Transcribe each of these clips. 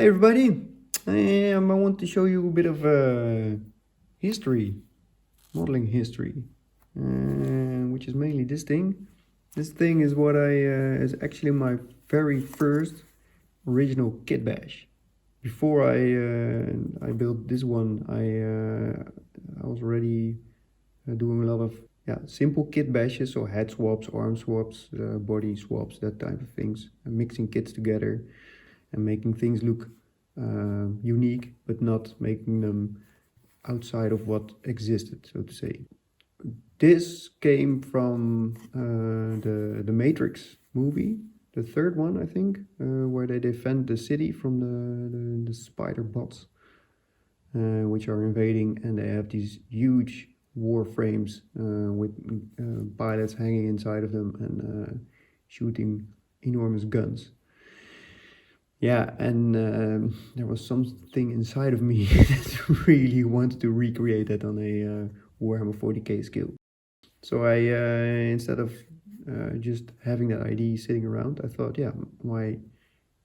Hi everybody, I want to show you a bit of history, modeling history, which is mainly this thing. This thing is what is actually my very first original Kitbash. Before I built this one, I was already doing a lot of simple kit bashes, so head swaps, arm swaps, body swaps, that type of things, and mixing kits together and making things look unique, but not making them outside of what existed, so to say. This came from the Matrix movie, the third one, I think, where they defend the city from the spider bots, which are invading, and they have these huge war frames with pilots hanging inside of them and shooting enormous guns. Yeah, and there was something inside of me that really wanted to recreate that on a Warhammer 40k scale. So I, instead of just having that idea sitting around, I thought, yeah, why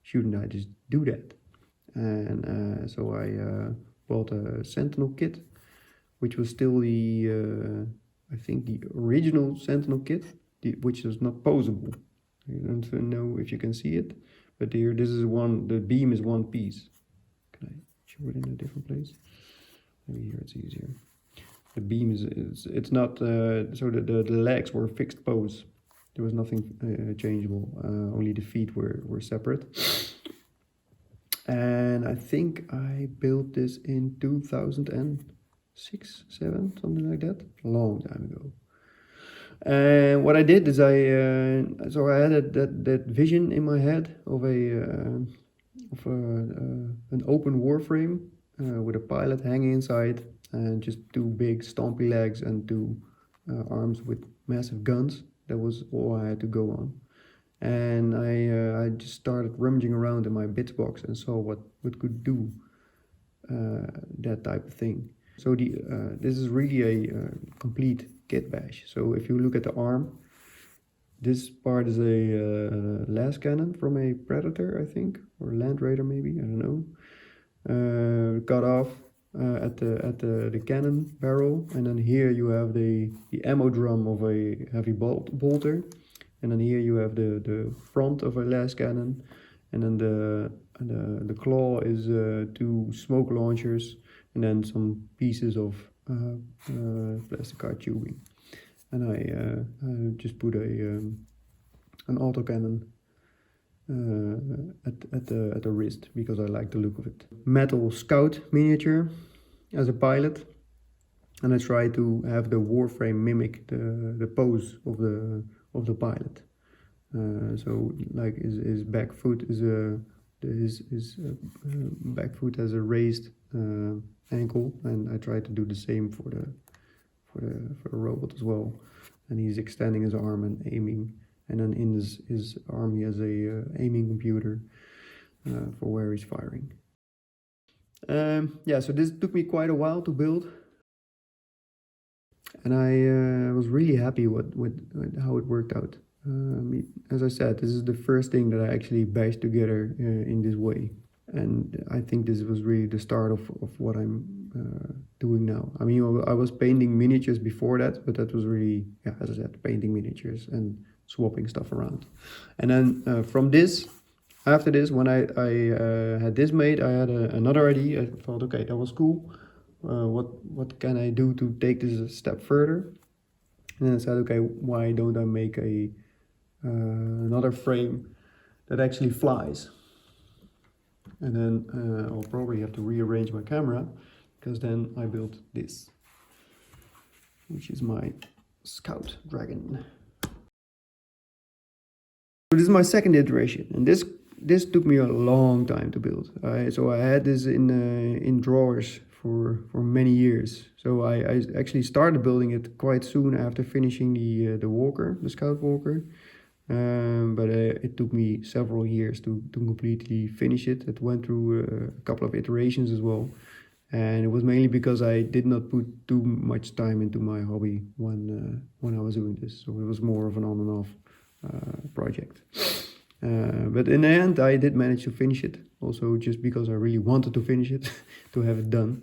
shouldn't I just do that? And so I bought a Sentinel kit, which was still the, I think the original Sentinel kit, which is not posable. I don't know if you can see it. But here, this is one, the beam is one piece. Can I show it in a different place? Maybe here it's easier. The beam it's not, so the legs were fixed pose. There was nothing changeable, only the feet were separate. And I think I built this in 2006, 7, something like that. A long time ago. And what I did is so I had that vision in my head of an open warframe with a pilot hanging inside and just two big stompy legs and two arms with massive guns. That was all I had to go on. And I just started rummaging around in my bits box and saw what could do that type of thing. So this is really a complete kit bash. So if you look at the arm, this part is a las cannon from a Predator, I think, or Land Raider maybe, I don't know. Cut off at the cannon barrel, and then here you have the ammo drum of a heavy bolter, and then here you have the front of a las cannon, and then the claw is two smoke launchers, and then some pieces of plastic card tubing. And I just put an autocannon at the wrist because I like the look of it. Metal scout miniature as a pilot, and I try to have the warframe mimic the pose of the pilot. So like his back foot is his back foot has a raised ankle, and I try to do the same for the robot as well. And he's extending his arm and aiming, and then in his arm he has a aiming computer for where he's firing. Yeah, so this took me quite a while to build, and I was really happy with how it worked out. As I said, this is the first thing that I actually bashed together in this way. And I think this was really the start of what I'm doing now. I mean, I was painting miniatures before that, but that was really, yeah, as I said, painting miniatures and swapping stuff around. And then from this, after this, when I had this made, I had another idea. I thought, okay, that was cool. What can I do to take this a step further? And then I said, okay, why don't I make another frame that actually flies? And then I'll probably have to rearrange my camera, because then I built this, which is my Scout Dragon. So this is my second iteration, and this took me a long time to build. So I had this in drawers for many years. So I actually started building it quite soon after finishing the Walker, the Scout Walker. But it took me several years to completely finish it. It went through a couple of iterations as well, and it was mainly because I did not put too much time into my hobby when I was doing this. So it was more of an on and off project. But in the end, I did manage to finish it. Also, just because I really wanted to finish it, to have it done.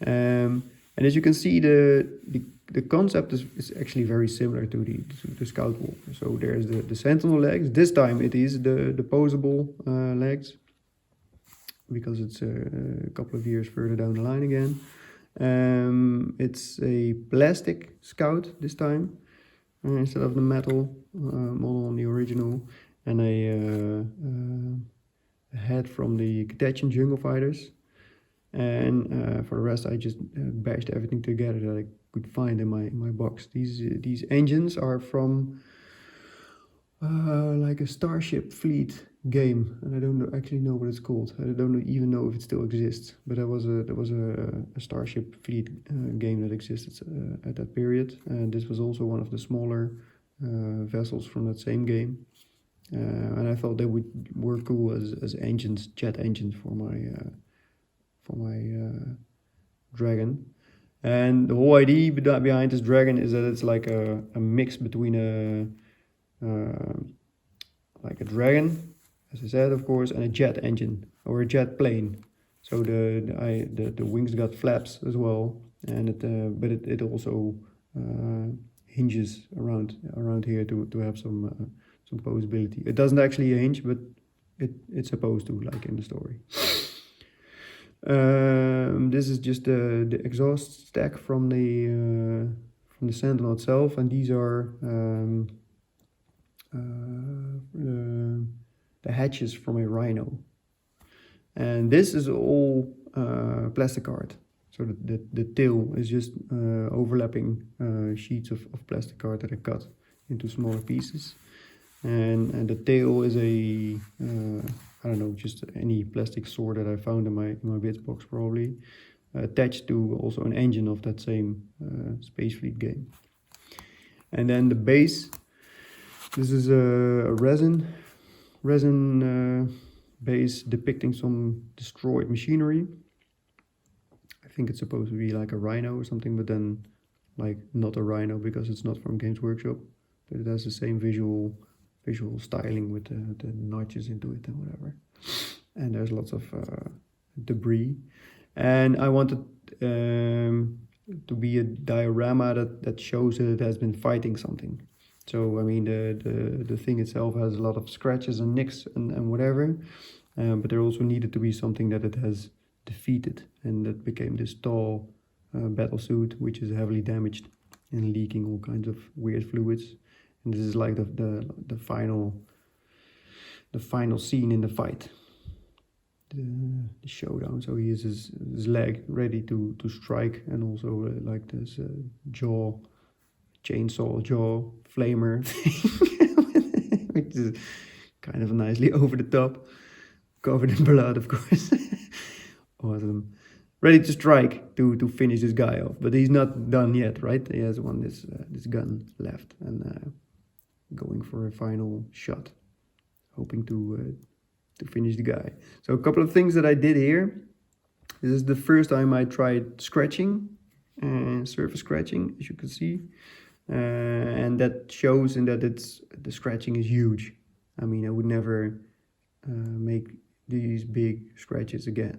And as you can see, the concept is actually very similar to the Scout Walker. So there's the Sentinel legs. This time it is the posable legs, because it's a couple of years further down the line again. It's a plastic Scout this time, instead of the metal model on the original, and a head from the Kitbashing Jungle Fighters. And for the rest, I just bashed everything together that I could find in my box. These engines are from like a Starship Fleet game, and I don't actually know what it's called. I don't even know if it still exists. But there was a Starship Fleet game that existed at that period, and this was also one of the smaller vessels from that same game. And I thought they would work cool as engines, jet engines for my dragon. And the whole idea behind this dragon is that it's like a mix between like a dragon, as I said, of course, and a jet engine or a jet plane. So the wings got flaps as well, and it also hinges around here to have some posability. It doesn't actually hinge, but it's supposed to, like in the story. This is just the exhaust stack from the Sentinel itself, and these are the hatches from a Rhino. And this is all plastic art. So the tail is just overlapping sheets of plastic art that I cut into smaller pieces. And the tail is a I don't know, just any plastic sword that I found in my bits box, probably attached to also an engine of that same Space Fleet game. And then the base, this is a resin base depicting some destroyed machinery. I think it's supposed to be like a Rhino or something, but then like not a Rhino because it's not from Games Workshop, but it has the same visual styling with the notches into it and whatever. And there's lots of debris. And I wanted to be a diorama that shows that it has been fighting something. So I mean the thing itself has a lot of scratches and nicks and whatever, but there also needed to be something that it has defeated, and that became this tall battle suit, which is heavily damaged and leaking all kinds of weird fluids. And this is like the final scene in the fight, the showdown. So he uses his leg ready to strike, and also like this chainsaw jaw flamer thing, which is kind of nicely over the top, covered in blood, of course. Awesome. Ready to strike to finish this guy off, but he's not done yet, right? He has this gun left, and going for a final shot, hoping to finish the guy. So a couple of things that I did here. This is the first time I tried scratching, surface scratching, as you can see, and that shows in that the scratching is huge. I mean, I would never make these big scratches again.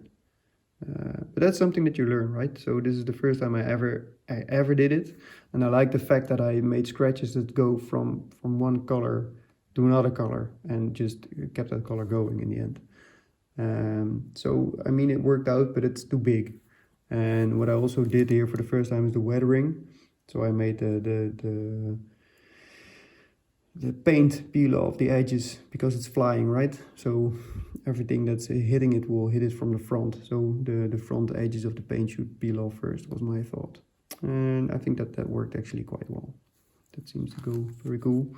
But that's something that you learn, right? So this is the first time I ever did it, and I like the fact that I made scratches that go from one color to another color, and just kept that color going in the end. So I mean, it worked out, but it's too big. And what I also did here for the first time is the weathering. So I made the paint peel off the edges, because it's flying, right? So everything that's hitting it will hit it from the front. So the front edges of the paint should peel off first, was my thought. And I think that worked actually quite well. That seems to go very cool.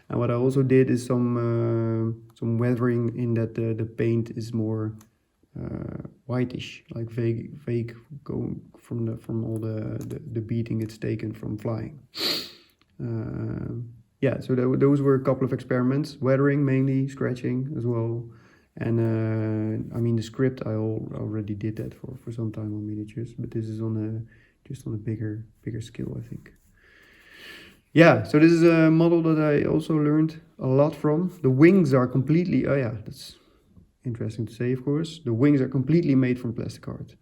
And what I also did is some weathering, in that the paint is more whitish, like vague, going from all the beating it's taken from flying. Yeah, so those were a couple of experiments, weathering mainly, scratching as well. And I mean, the script, I already did that for some time on miniatures, but this is just on a bigger scale, I think. Yeah, so this is a model that I also learned a lot from. The wings are completely, oh yeah, that's interesting to say, of course. The wings are completely made from plastic art.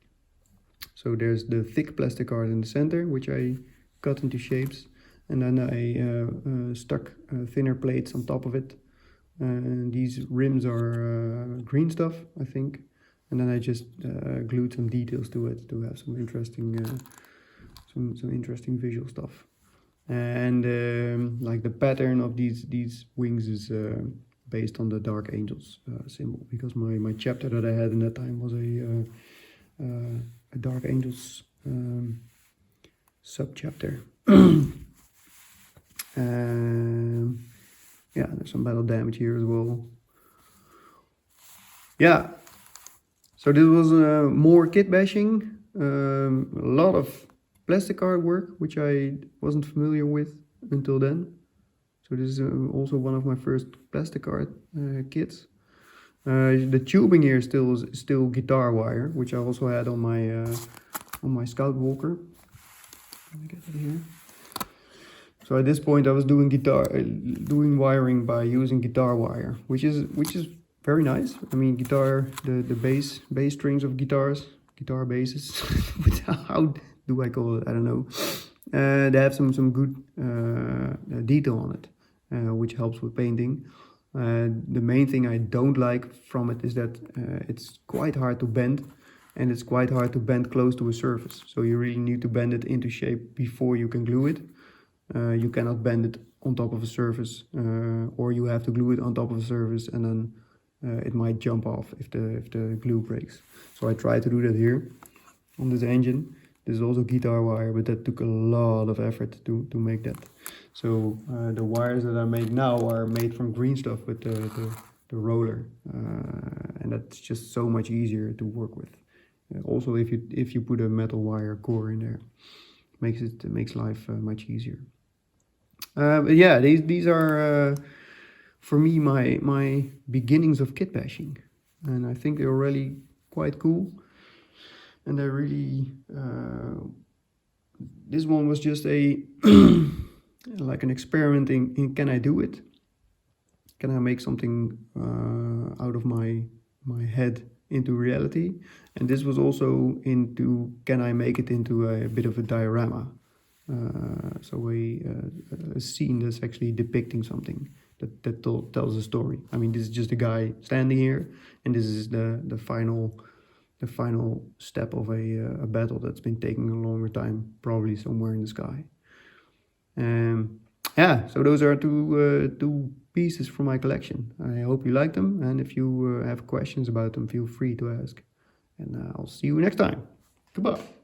So there's the thick plastic art in the center, which I cut into shapes. And then I stuck thinner plates on top of it. And these rims are green stuff, I think. And then I just glued some details to it to have some interesting, some interesting visual stuff. And like the pattern of these wings is based on the Dark Angels symbol, because my chapter that I had in that time was a Dark Angels sub-chapter. Yeah, there's some battle damage here as well. Yeah, so this was more kitbashing, a lot of plastic art work, which I wasn't familiar with until then. So this is also one of my first plastic art kits. The tubing here is still guitar wire, which I also had on my Scout Walker. Let me get it here. So at this point, I was doing wiring by using guitar wire, which is very nice. I mean, guitar, the bass strings of guitar basses. How do I call it? I don't know. They have some good detail on it, which helps with painting. The main thing I don't like from it is that it's quite hard to bend, and it's quite hard to bend close to a surface. So you really need to bend it into shape before you can glue it. You cannot bend it on top of a surface, or you have to glue it on top of a surface, and then it might jump off if the glue breaks. So I tried to do that here on this engine. This is also guitar wire, but that took a lot of effort to make that. So the wires that I make now are made from green stuff with the roller, and that's just so much easier to work with. Also, if you put a metal wire core in there, makes life much easier. But yeah, these are for me my beginnings of kitbashing, and I think they're really quite cool. And they're really this one was just a like an experiment in can I do it? Can I make something out of my head into reality? And this was also into can I make it into a bit of a diorama? So a scene that's actually depicting something that tells a story. I mean, this is just a guy standing here, and this is the final step of a battle that's been taking a longer time, probably somewhere in the sky. Yeah, so those are two pieces from my collection. I hope you like them, and if you have questions about them, feel free to ask. And I'll see you next time. Goodbye.